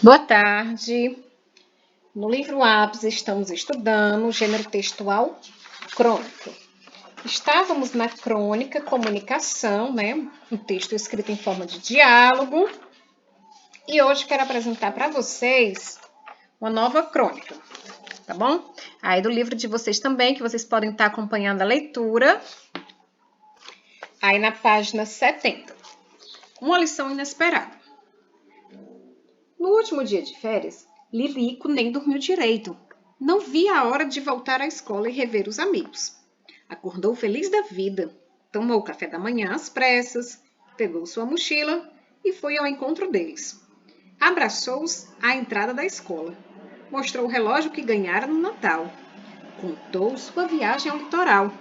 Boa tarde. No livro Ápice estamos estudando o gênero textual crônico. Estávamos na crônica comunicação, né? Um texto escrito em forma de diálogo. E hoje quero apresentar para vocês uma nova crônica, tá bom? Aí do livro de vocês também, que vocês podem estar acompanhando a leitura. Aí na página 70. Uma lição inesperada. No último dia de férias, Lilico nem dormiu direito. Não via a hora de voltar à escola e rever os amigos. Acordou feliz da vida, tomou o café da manhã às pressas, pegou sua mochila e foi ao encontro deles. Abraçou-os à entrada da escola. Mostrou o relógio que ganhara no Natal. Contou sua viagem ao litoral.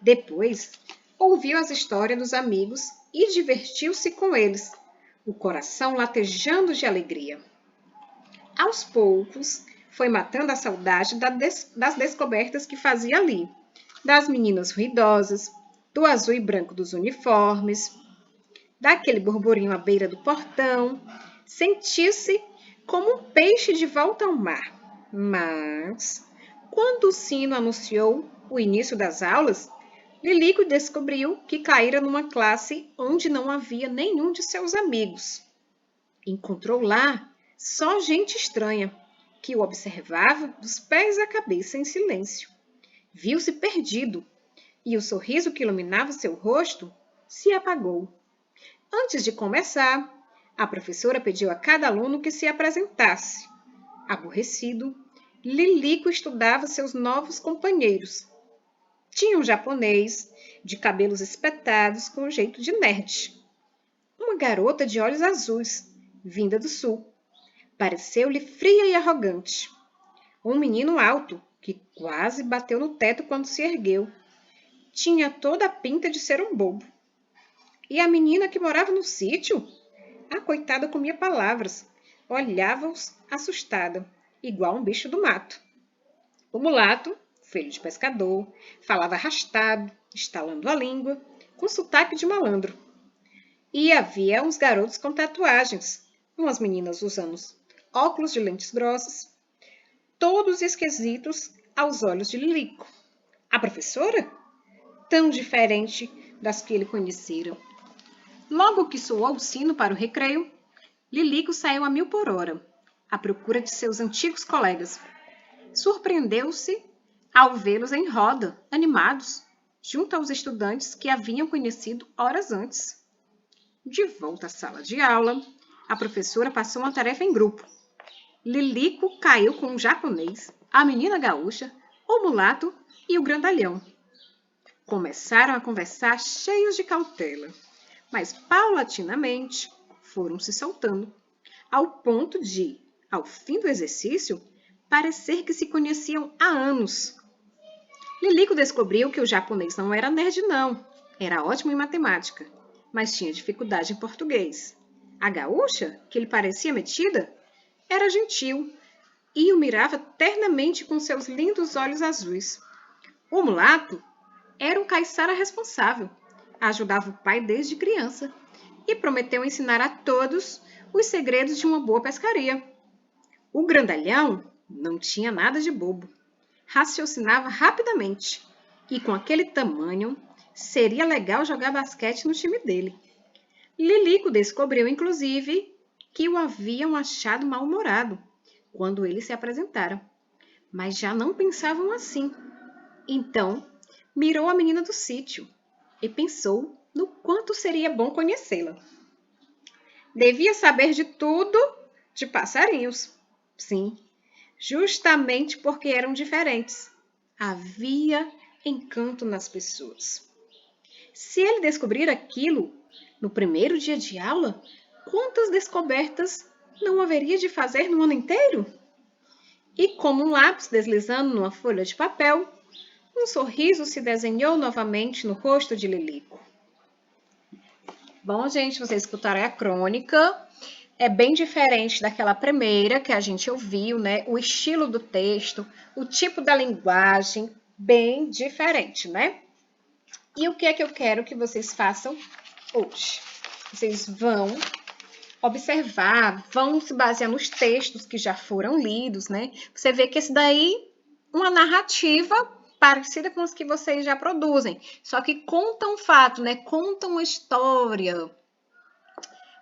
Depois, ouviu as histórias dos amigos e divertiu-se com eles, o coração latejando de alegria. Aos poucos, foi matando a saudade das descobertas que fazia ali, das meninas ruidosas, do azul e branco dos uniformes, daquele burburinho à beira do portão. Sentiu-se como um peixe de volta ao mar. Mas, quando o sino anunciou o início das aulas, Lilico descobriu que caíra numa classe onde não havia nenhum de seus amigos. Encontrou lá só gente estranha, que o observava dos pés à cabeça em silêncio. Viu-se perdido, e o sorriso que iluminava seu rosto se apagou. Antes de começar, a professora pediu a cada aluno que se apresentasse. Aborrecido, Lilico estudava seus novos companheiros. Tinha um japonês, de cabelos espetados com jeito de nerd. Uma garota de olhos azuis, vinda do sul. Pareceu-lhe fria e arrogante. Um menino alto, que quase bateu no teto quando se ergueu. Tinha toda a pinta de ser um bobo. E a menina que morava no sítio? A coitada comia palavras. Olhava-os assustada, igual um bicho do mato. O mulato, filho de pescador, falava arrastado, estalando a língua, com sotaque de malandro. E havia uns garotos com tatuagens, umas meninas usando óculos de lentes grossas, todos esquisitos aos olhos de Lilico. A professora? Tão diferente das que ele conhecera. Logo que soou o sino para o recreio, Lilico saiu a 1000 por hora, à procura de seus antigos colegas. Surpreendeu-se ao vê-los em roda, animados, junto aos estudantes que haviam conhecido horas antes. De volta à sala de aula, a professora passou uma tarefa em grupo. Lilico caiu com o japonês, a menina gaúcha, o mulato e o grandalhão. Começaram a conversar cheios de cautela, mas paulatinamente foram se soltando, ao ponto de, ao fim do exercício, parecer que se conheciam há anos. Lilico descobriu que o japonês não era nerd, não. Era ótimo em matemática, mas tinha dificuldade em português. A gaúcha, que lhe parecia metida, era gentil e o mirava ternamente com seus lindos olhos azuis. O mulato era um caiçara responsável, ajudava o pai desde criança e prometeu ensinar a todos os segredos de uma boa pescaria. O grandalhão não tinha nada de bobo, raciocinava rapidamente e com aquele tamanho seria legal jogar basquete no time dele. Lilico descobriu, inclusive, que o haviam achado mal-humorado quando ele se apresentara, mas já não pensavam assim. Então, mirou a menina do sítio e pensou no quanto seria bom conhecê-la. Devia saber de tudo de passarinhos. Sim, justamente porque eram diferentes. Havia encanto nas pessoas. Se ele descobrir aquilo no primeiro dia de aula, quantas descobertas não haveria de fazer no ano inteiro? E como um lápis deslizando numa folha de papel, um sorriso se desenhou novamente no rosto de Lilico. Bom, gente, vocês escutaram a crônica. É bem diferente daquela primeira que a gente ouviu, né? O estilo do texto, o tipo da linguagem, bem diferente, né? E o que é que eu quero que vocês façam hoje? Vocês vão observar, vão se basear nos textos que já foram lidos, né? Você vê que esse daí, uma narrativa parecida com os que vocês já produzem, só que conta um fato, né? Conta uma história,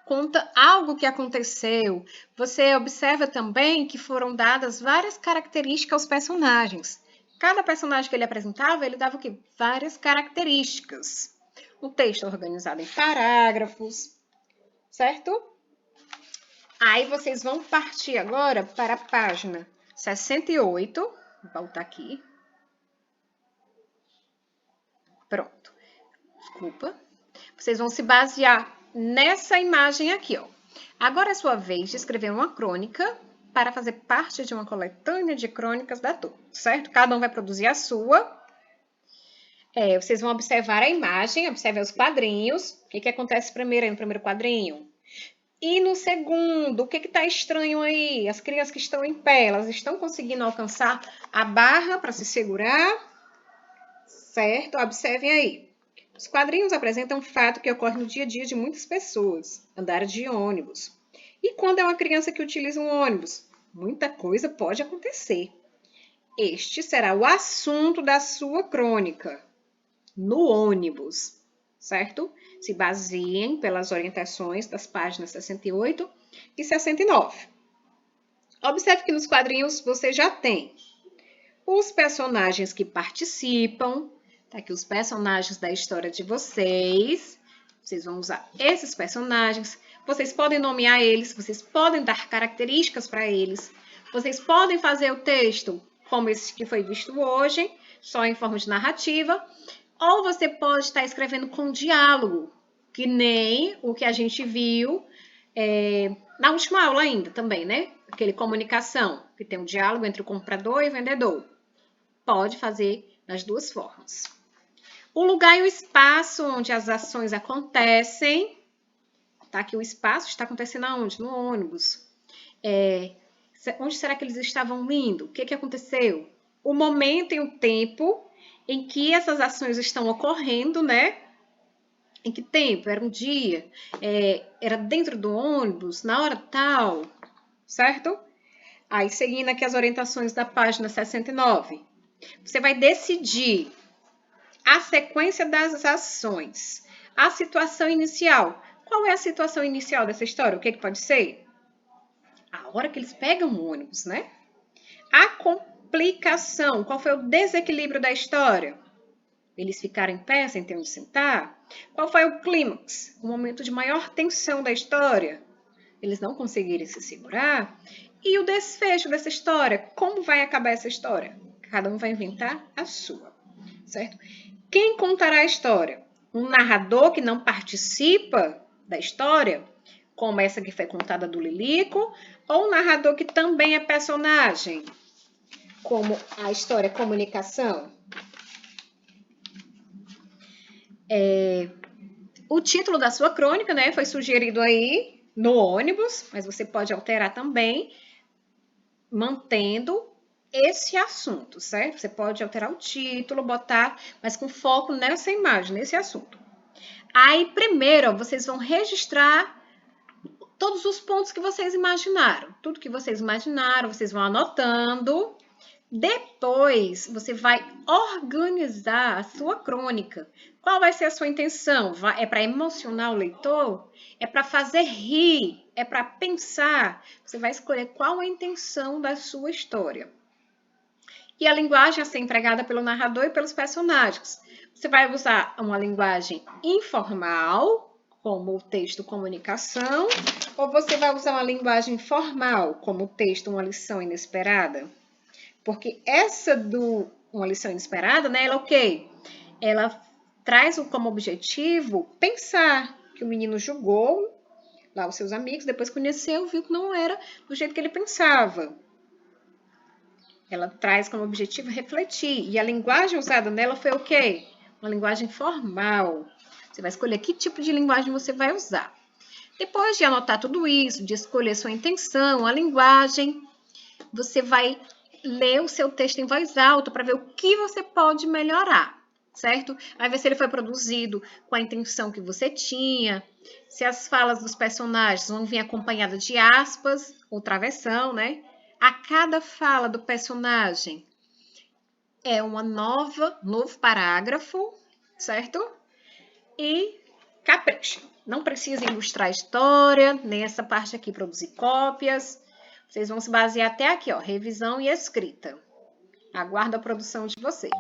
conta algo que aconteceu. Você observa também que foram dadas várias características aos personagens. Cada personagem que ele apresentava, ele dava o quê? Várias características. O texto é organizado em parágrafos, certo? Aí vocês vão partir agora para a página 68. Vou voltar aqui. Pronto. Desculpa. Vocês vão se basear nessa imagem aqui, ó. Agora é sua vez de escrever uma crônica para fazer parte de uma coletânea de crônicas da turma, certo? Cada um vai produzir a sua. Vocês vão observar a imagem, observe os quadrinhos. O que acontece primeiro aí no primeiro quadrinho? E no segundo, o que está estranho aí? As crianças que estão em pé, elas estão conseguindo alcançar a barra para se segurar? Certo? Observem aí. Os quadrinhos apresentam um fato que ocorre no dia a dia de muitas pessoas, andar de ônibus. E quando é uma criança que utiliza um ônibus? Muita coisa pode acontecer. Este será o assunto da sua crônica, no ônibus, certo? Se baseiem pelas orientações das páginas 68 e 69. Observe que nos quadrinhos você já tem os personagens que participam. Tá aqui os personagens da história de vocês. Vocês vão usar esses personagens. Vocês podem nomear eles, vocês podem dar características para eles. Vocês podem fazer o texto como esse que foi visto hoje, só em forma de narrativa. Ou você pode estar escrevendo com diálogo, que nem o que a gente viu na última aula ainda também, né? Aquele comunicação, que tem um diálogo entre o comprador e o vendedor. Pode fazer das duas formas. O lugar e o espaço onde as ações acontecem. Tá? Que o espaço está acontecendo aonde? No ônibus. Onde será que eles estavam indo? O que aconteceu? O momento e o tempo em que essas ações estão ocorrendo, né? Em que tempo? Era um dia? Era dentro do ônibus? Na hora tal? Certo? Aí, seguindo aqui as orientações da página 69. Você vai decidir a sequência das ações. A situação inicial. Qual é a situação inicial dessa história? O que pode ser? A hora que eles pegam o ônibus, né? A complicação. Qual foi o desequilíbrio da história? Eles ficaram em pé sem ter onde sentar? Qual foi o clímax? O momento de maior tensão da história? Eles não conseguirem se segurar? E o desfecho dessa história? Como vai acabar essa história? Cada um vai inventar a sua, certo? Quem contará a história? Um narrador que não participa da história, como essa que foi contada do Lilico, ou um narrador que também é personagem, como a história Comunicação? O título da sua crônica, né, foi sugerido aí no ônibus, mas você pode alterar também, mantendo esse assunto, certo? Você pode alterar o título, botar, mas com foco nessa imagem, nesse assunto. Aí, primeiro, vocês vão registrar todos os pontos que vocês imaginaram. Tudo que vocês imaginaram, vocês vão anotando. Depois, você vai organizar a sua crônica. Qual vai ser a sua intenção? É para emocionar o leitor? É para fazer rir? É para pensar? Você vai escolher qual a intenção da sua história. E a linguagem a ser empregada pelo narrador e pelos personagens. Você vai usar uma linguagem informal, como o texto Comunicação, ou você vai usar uma linguagem formal, como o texto Uma Lição Inesperada? Porque essa do Uma Lição Inesperada, né, ela é o quê? Ela traz como objetivo pensar que o menino julgou lá os seus amigos, depois conheceu, viu que não era do jeito que ele pensava. Ela traz como objetivo refletir. E a linguagem usada nela foi o quê? Uma linguagem formal. Você vai escolher que tipo de linguagem você vai usar. Depois de anotar tudo isso, de escolher sua intenção, a linguagem, você vai ler o seu texto em voz alta para ver o que você pode melhorar, certo? Vai ver se ele foi produzido com a intenção que você tinha, se as falas dos personagens vão vir acompanhadas de aspas ou travessão, né? A cada fala do personagem é novo parágrafo, certo? E capricha. Não precisa ilustrar a história, nem essa parte aqui, produzir cópias. Vocês vão se basear até aqui, ó, revisão e escrita. Aguardo a produção de vocês.